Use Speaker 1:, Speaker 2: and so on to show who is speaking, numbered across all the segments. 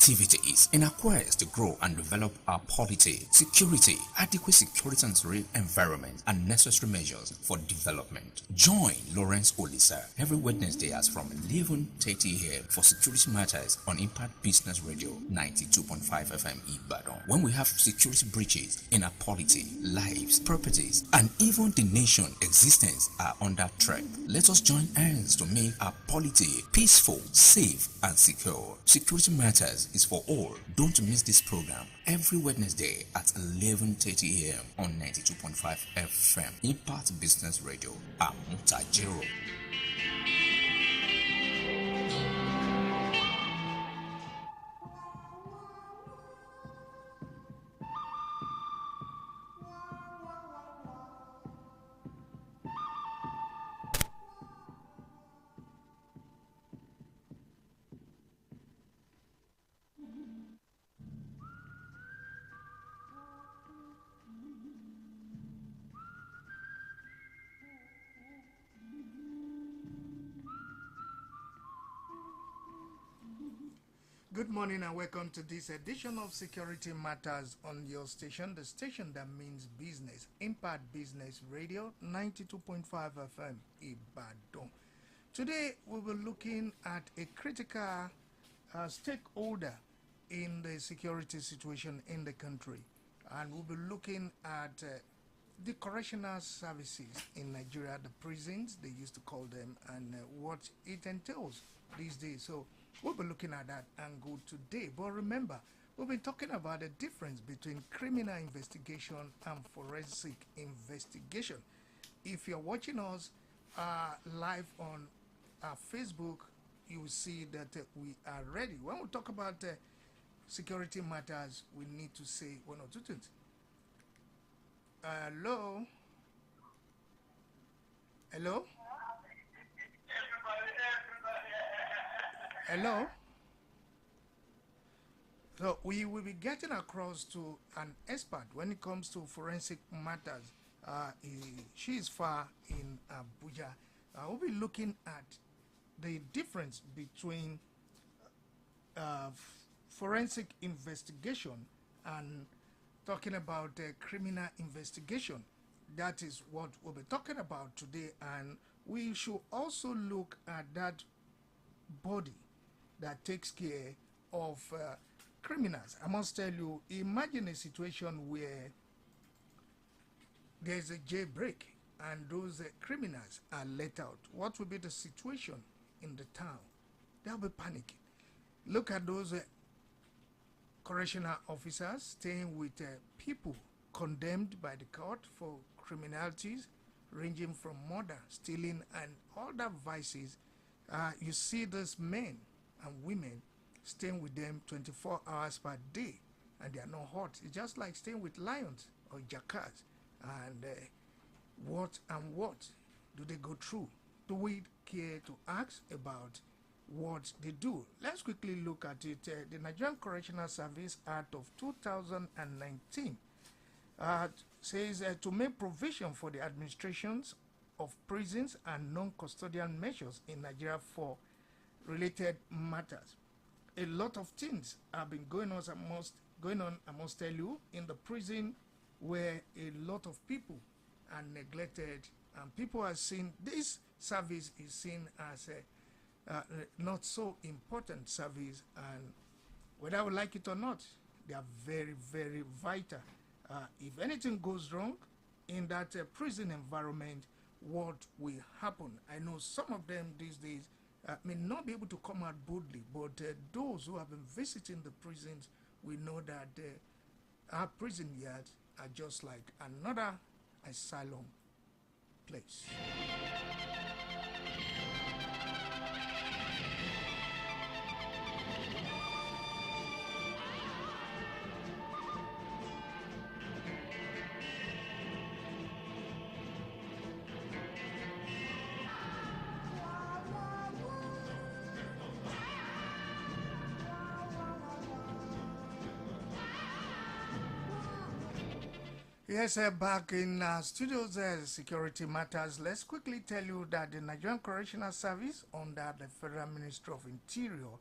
Speaker 1: activities in our quest to grow and develop our polity, security, adequate security and serene environment, and necessary measures for development. Join Lawrence Olisa every Wednesday as from 11:30 a.m. for security matters on Impact Business Radio 92.5 FM Ibadan. When we have security breaches in our polity, lives, properties, and even the nation existence are under threat. Let us join hands to make our polity peaceful, safe, and secure. Security Matters is for all. Don't miss this program every Wednesday at 11:30 a.m. on 92.5 FM. Impact Business Radio. Amutajero.
Speaker 2: Good morning and welcome to this edition of Security Matters on your station, the station that means business, Impact Business Radio 92.5 FM Ibadan. Today we will be looking at a critical stakeholder in the security situation in the country, and we'll be looking at the correctional services in Nigeria, the prisons they used to call them, and what it entails these days. So we'll be looking at that angle today. But remember, we've been talking about the difference between criminal investigation and forensic investigation. If you're watching us live on Facebook, you will see that we are ready. When we talk about security matters, we need to say one or two things. Hello? Hello? Hello? So we will be getting across to an expert when it comes to forensic matters. She is far in Abuja. We'll be looking at the difference between forensic investigation and talking about criminal investigation. That is what we'll be talking about today, and we should also look at that body that takes care of criminals. I must tell you, imagine a situation where there's a jailbreak and those criminals are let out. What will be the situation in the town? They'll be panicking. Look at those correctional officers staying with people condemned by the court for criminalities ranging from murder, stealing, and other vices. You see these men and women staying with them 24 hours per day, and they are not hurt. It's just like staying with lions or jackals. And what do they go through? Do we care to ask about what they do? Let's quickly look at it. The Nigerian Correctional Service Act of 2019 says to make provision for the administrations of prisons and non-custodial measures in Nigeria for related matters. A lot of things have been going on, I must tell you, in the prison, where a lot of people are neglected, and people are seen, this service is seen as a not so important service, and whether I would like it or not, they are very, very vital. If anything goes wrong in that prison environment, what will happen? I know some of them these days may not be able to come out boldly, but those who have been visiting the prisons, we know that our prison yards are just like another asylum place. Yes, back in studios, Security Matters. Let's quickly tell you that the Nigerian Correctional Service under the Federal Ministry of Interior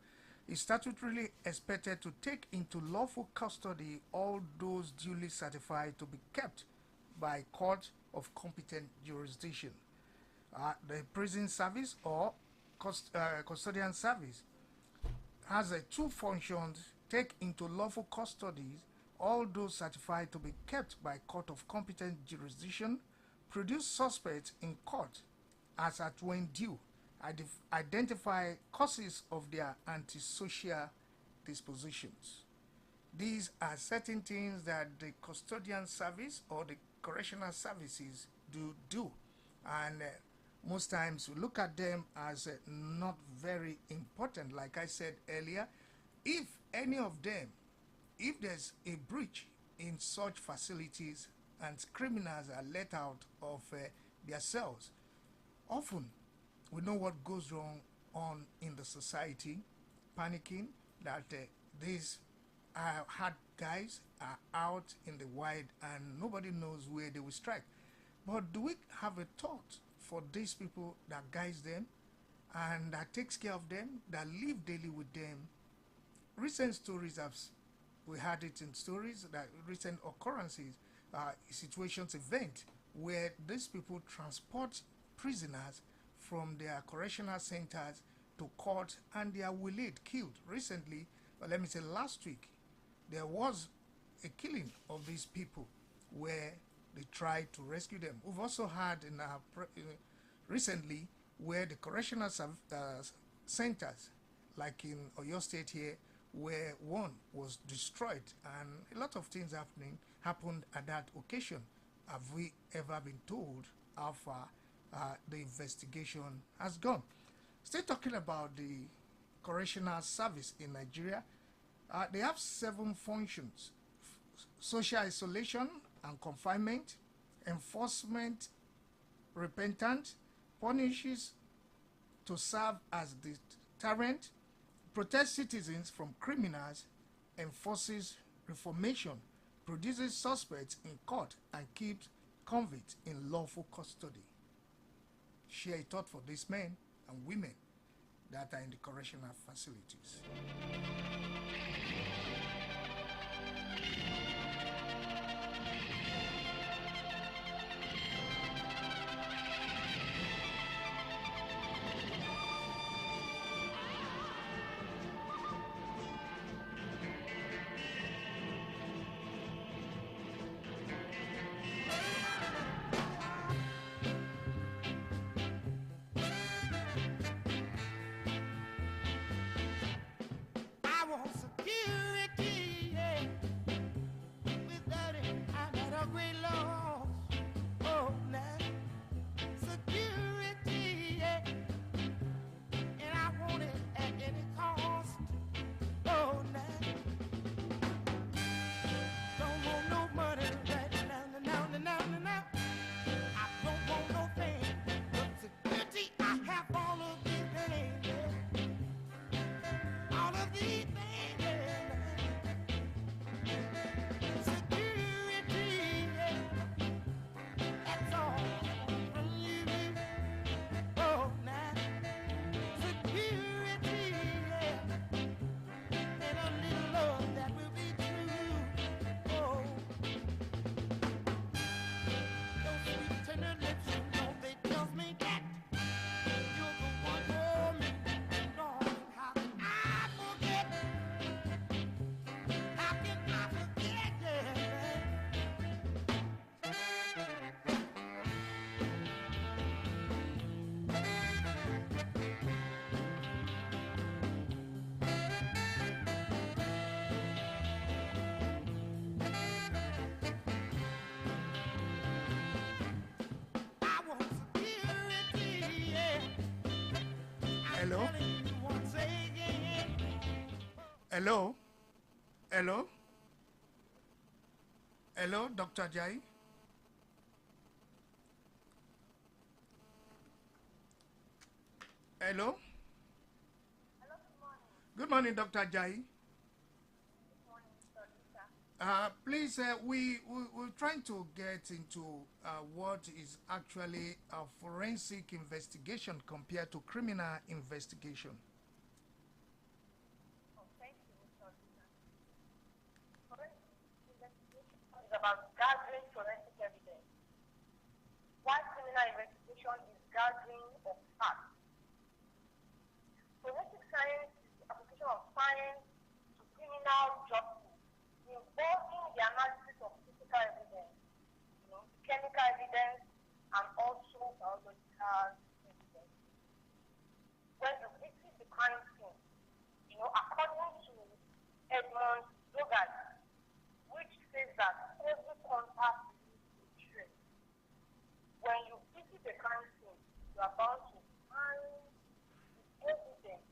Speaker 2: is statutorily expected to take into lawful custody all those duly certified to be kept by court of competent jurisdiction. The prison service or custodian service has two functions: take into lawful custody all those certified to be kept by court of competent jurisdiction, produce suspects in court as at when due, identify causes of their antisocial dispositions. These are certain things that the custodian service or the correctional services do, and most times we look at them as not very important. Like I said earlier, if any of them, if there's a breach in such facilities and criminals are let out of their cells, often we know what goes wrong on in the society, panicking that these hard guys are out in the wide and nobody knows where they will strike. But do we have a thought for these people that guides them and that takes care of them, that live daily with them? Recent stories have, we had it in stories, that recent occurrences, situations, event where these people transport prisoners from their correctional centers to court and they are waylaid, killed. Recently, let me say last week, there was a killing of these people where they tried to rescue them. We've also had in our recently where the correctional centers, like in Oyo State here, where one was destroyed, and a lot of things happened at that occasion. Have we ever been told how far the investigation has gone? Still talking about the correctional service in Nigeria, they have 7 functions: social isolation and confinement, enforcement, repentant, punishes to serve as deterrent, protects citizens from criminals, enforces reformation, produces suspects in court, and keeps convicts in lawful custody. Share a thought for these men and women that are in the correctional facilities. Hello? Hello? Hello? Hello, Dr. Jai? Hello?
Speaker 3: Hello, good morning.
Speaker 2: Good morning, Dr. Jai.
Speaker 3: Good morning, Mr. Lisa.
Speaker 2: Please, we're trying to get into what is actually a forensic investigation compared to criminal investigation.
Speaker 3: criminal investigation is gathering of facts. Forensic science is the application of science to criminal justice, involving the analysis of physical evidence, chemical evidence, and also biological evidence. When you visit the crime scene, according to Edmund Logan, which says that every contact is a trace. When you visit the crime scene, you are bound to find evidence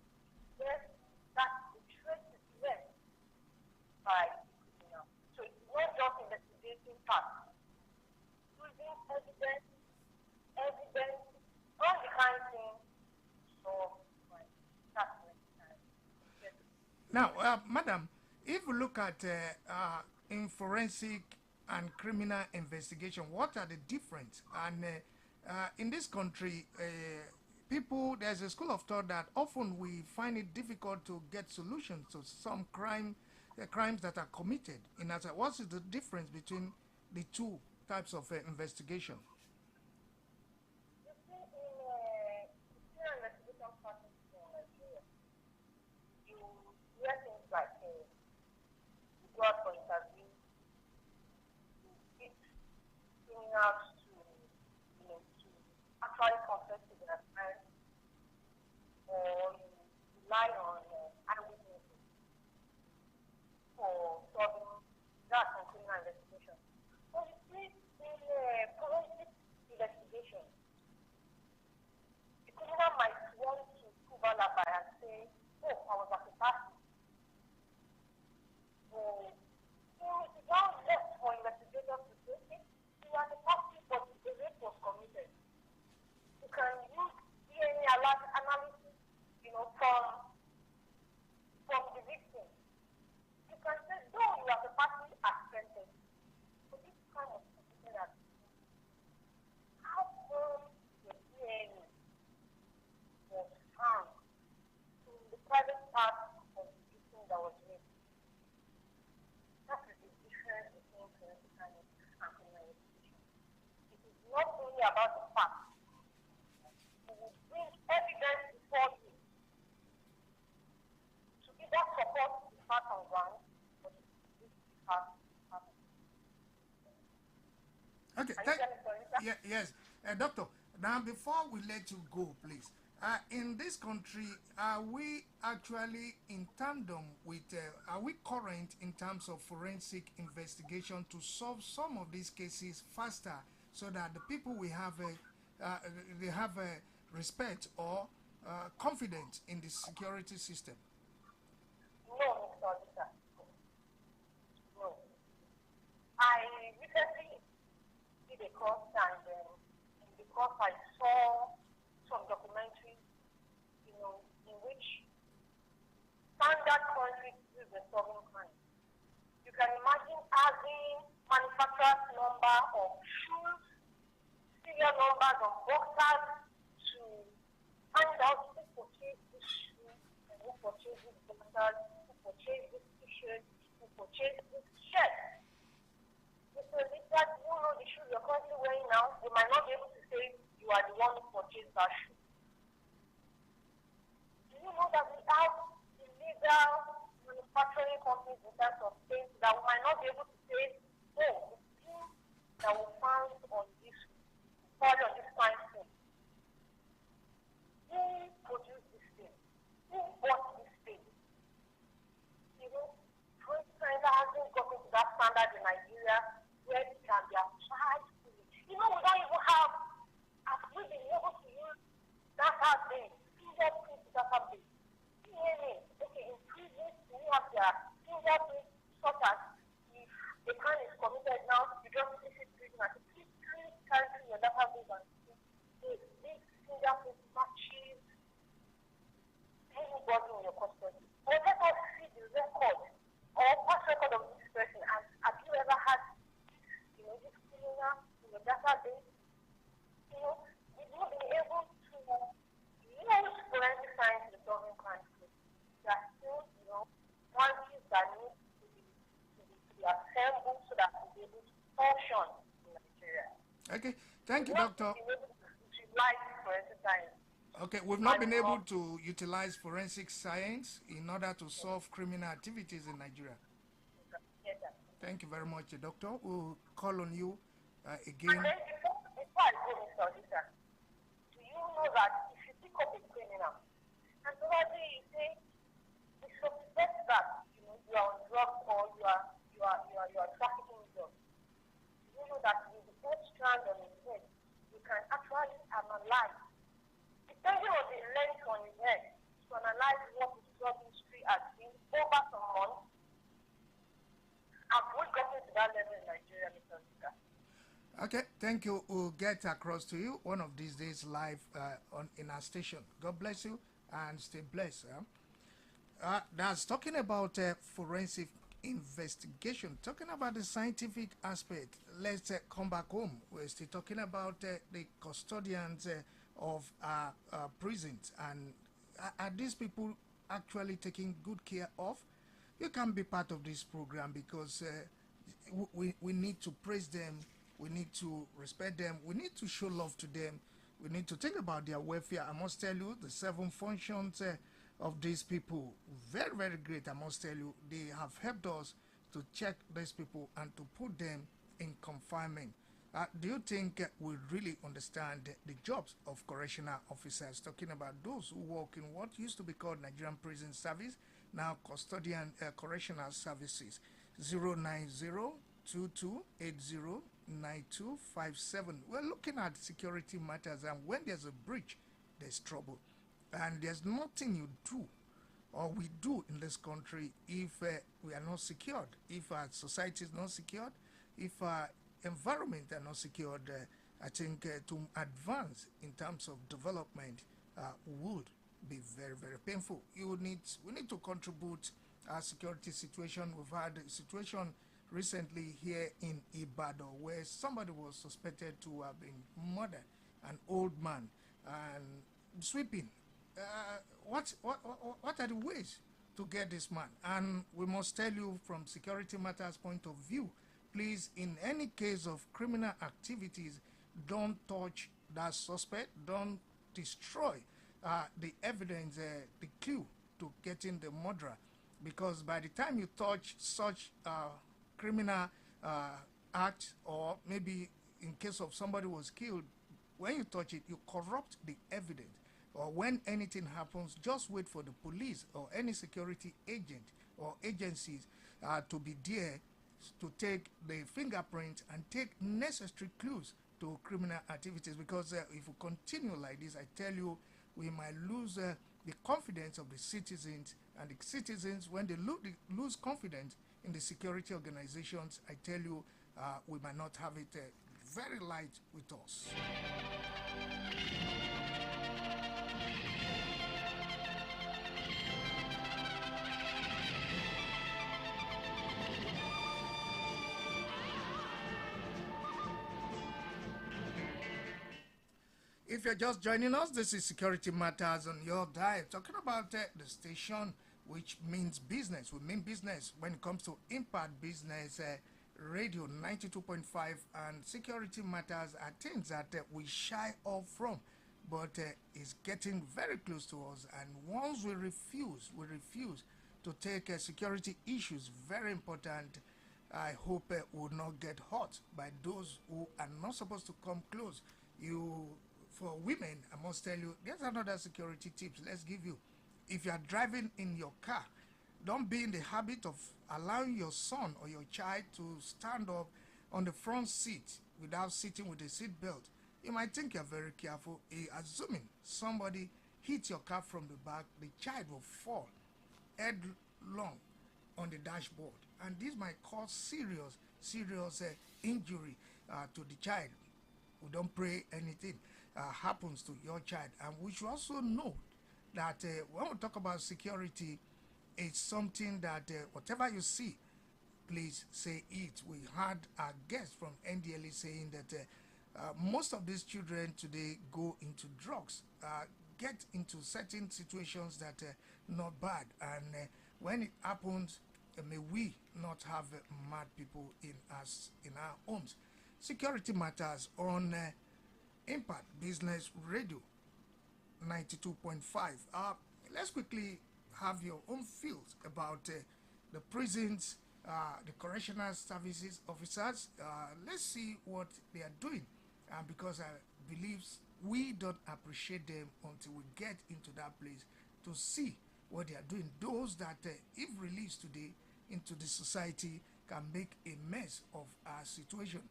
Speaker 3: that the trace is left by the criminal. So it's not just investigating facts. Using evidence on the crime scene, so that's necessary.
Speaker 2: Now, madam, if you look at in forensic and criminal investigation, what are the difference? And in this country, there's a school of thought that often we find it difficult to get solutions to some crimes that are committed. What is the difference between the two types of investigation?
Speaker 3: You see, in criminal investigation practice in Nigeria, you hear things like you go out for interview, you get criminals to actually confess to their crimes, or you rely on eyewitnesses for solving that on criminal investigation. But you see, in forensic investigation, the criminal might want to prove alibi and say, "Oh, I was at the party." So it is now left for investigators to say, "Okay, you were at the party, but the rape was committed." You can use DNA analysis, from the victim. You can say, "Though you are the party as sentence, so this crime was committed at how come the DNA was found in the private part of the victim that was raped?" That is the difference between forensic science and criminal investigation. It is not only about the facts. You will bring evidence before you to either support the fact on ground or to disprove the fact.
Speaker 2: Okay,
Speaker 3: Are you getting it, sir?
Speaker 2: yes. Doctor, now before we let you go, please, in this country, are we actually in tandem with, are we current in terms of forensic investigation to solve some of these cases faster so that the people we have, they have respect or confidence in the security system?
Speaker 3: No, Mr. Officer. No. I recently did a course, and in the course I saw some documentaries, in which standard countries use the solving crime. You can imagine having manufacturer's number of shoes, serial numbers of boxers to find out who purchased this shoe, and who purchased this boxers, who purchased this t-shirt, who purchased this shirt. Mr. Lisa, do you know the shoe you're currently wearing now? You might not be able to say you are the one who purchased that shoe. Do you know that we have illegal manufacturing companies in terms of things that we might not be able to say, "Oh, the thing that we found on this crime scene, who produced this thing? Who bought this thing?" Forensic hasn't gotten to that standard in Nigeria where it can be applied fully. We don't even have, as we've been able to use database, fingerprint database, DNA. Okay, in prison, we have their fingerprint, such as if a crime is committed now, you just visit prison and say, "Please carry through your database and see this fingerprint matches anybody in your custody." Or let us see the record or past record of this person. And have you ever had this criminal in your database? We've not been able to use forensic science in solving crime. There are still, quantities that need to be assembled so that we'll be able to function in Nigeria.
Speaker 2: Okay, thank you, Doctor.
Speaker 3: like forensic science.
Speaker 2: Okay, we've not been able to utilize forensic science in order to solve criminal activities in Nigeria.
Speaker 3: Yes, sir.
Speaker 2: Thank you very much, Doctor. We'll call on you
Speaker 3: And
Speaker 2: again.
Speaker 3: then before I go, Mr. Odisa, do you know that if you pick up a criminal and probably you say you suspect that you are on drugs or you are trafficking drugs, do you know that with the first strand on his head, you can actually analyze, depending on the length on his head, to analyze what his drug history has been over some months. Have we gotten to that level in Nigeria, Mr. Odisa?
Speaker 2: Okay, thank you. We'll get across to you one of these days live in our station. God bless you and stay blessed. That's talking about forensic investigation, talking about the scientific aspect. Let's come back home. We're still talking about the custodians of prisons, and are these people actually taking good care of? You can be part of this program because we need to praise them, we need to respect them, we need to show love to them, we need to think about their welfare. I must tell you, the 7 functions of these people, very, very great. I must tell you, they have helped us to check these people and to put them in confinement. Do you think we really understand the jobs of correctional officers? Talking about those who work in what used to be called Nigerian Prison Service, now Custodian Correctional Services. 09022809257. We're looking at security matters, and when there's a breach, there's trouble. And there's nothing you do or we do in this country if we are not secured, if our society is not secured, if our environment are not secured. I think to advance in terms of development would be very, very painful. We need to contribute our security situation. We've had a situation recently here in Ibadan where somebody was suspected to have been murdered, an old man, and sweeping. What are the ways to get this man? And we must tell you from security matters point of view, please, in any case of criminal activities, don't touch that suspect, don't destroy the evidence, the clue to getting the murderer, because by the time you touch such criminal act, or maybe in case of somebody was killed, when you touch it, you corrupt the evidence. Or when anything happens, just wait for the police or any security agent or agencies to be there to take the fingerprint and take necessary clues to criminal activities. Because if we continue like this, I tell you, we might lose the confidence of the citizens, and the citizens, when they lose confidence in the security organizations, I tell you, we might not have it very light with us. If you're just joining us, this is Security Matters on your dial, talking about the station, which means business. We mean business when it comes to impact business, radio 92.5, and security matters are things that we shy off from, but it's getting very close to us. And once we refuse to take security issues, very important. I hope we will not get hurt by those who are not supposed to come close. For women, I must tell you, there's another security tips let's give you. If you are driving in your car, don't be in the habit of allowing your son or your child to stand up on the front seat without sitting with a seat belt. You might think you're very careful. Assuming somebody hits your car from the back, the child will fall headlong on the dashboard, and this might cause serious injury to the child. We don't pray anything happens to your child. And we should also know that when we talk about security, it's something that whatever you see, please say it. We had a guest from NDLE saying that most of these children today go into drugs, get into certain situations that are not bad. And when it happens, may we not have mad people in our homes. Security matters on Impact Business Radio 92.5. Let's quickly have your own feels about the prisons, the correctional services officers. Let's see what they are doing, because I believe we don't appreciate them until we get into that place to see what they are doing. Those that, if released today into the society, can make a mess of our situation.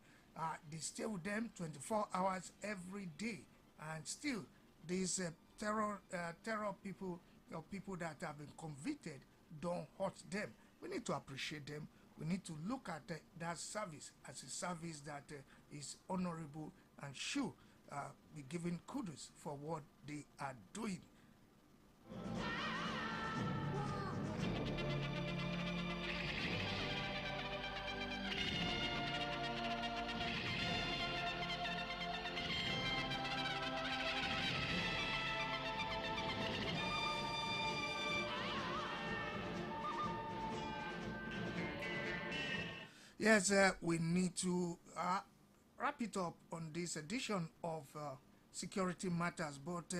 Speaker 2: They stay with them 24 hours every day, and still these terror people, or people that have been convicted, don't hurt them. We need to appreciate them. We need to look at that service as a service that is honorable and should be given kudos for what they are doing. Yes, we need to wrap it up on this edition of Security Matters, but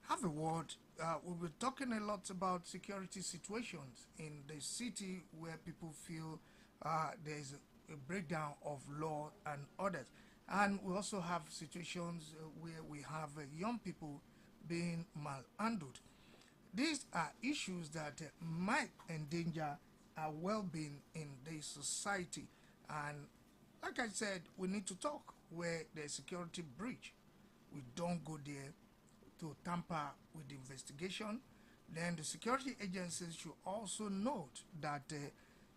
Speaker 2: have a word. We'll be talking a lot about security situations in the city where people feel there's a breakdown of law and orders. And we also have situations where we have young people being malhandled. These are issues that might endanger our well-being in the society. And like I said, we need to talk where there's security breach. We don't go there to tamper with the investigation. Then the security agencies should also note that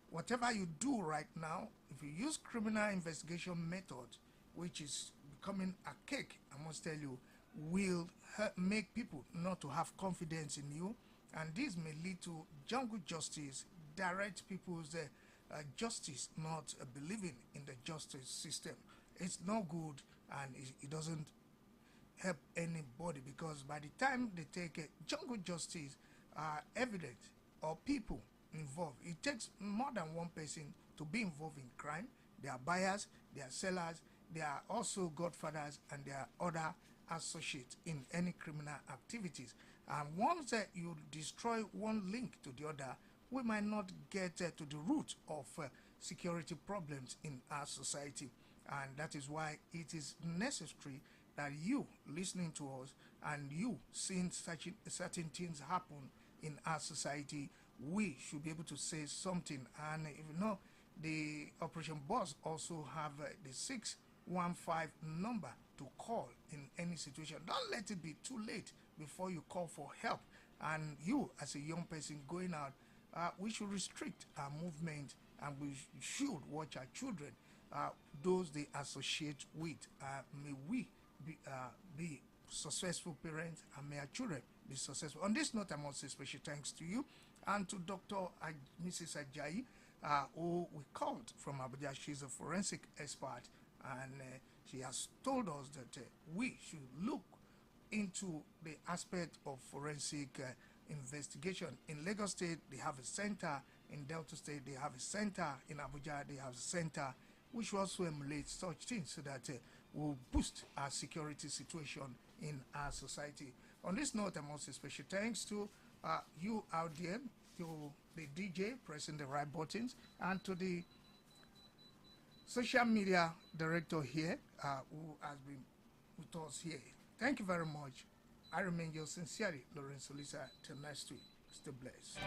Speaker 2: whatever you do right now, if you use criminal investigation method, which is becoming archaic, I must tell you, will make people not to have confidence in you, and this may lead to jungle justice, direct people's justice, not believing in the justice system. It's no good, and it doesn't help anybody, because by the time they take jungle justice evidence or people involved, it takes more than one person to be involved in crime. They are buyers, they are sellers, they are also godfathers, and they are other associates in any criminal activities. And once you destroy one link to the other, we might not get to the root of security problems in our society. And that is why it is necessary that you listening to us and you seeing certain things happen in our society, we should be able to say something. And if you know, the Operation Boss also have the 615 number to call in any situation. Don't let it be too late before you call for help. And you, as a young person going out, we should restrict our movement, and we should watch our children, those they associate with. May we be successful parents, and may our children be successful. On this note, I must say special thanks to you and to Dr. Mrs. Ajayi, who we called from Abuja. She's a forensic expert, and she has told us that we should look into the aspect of forensic investigation. In Lagos State, they have a center. In Delta State, they have a center. In Abuja, they have a center. We should also emulate such things so that we'll boost our security situation in our society. On this note, I must say special thanks to you out there, to the DJ pressing the right buttons, and to the social media director here who has been with us here. Thank you very much. I remain yours sincerely, Lorenzo Lisa. Till next week, stay blessed.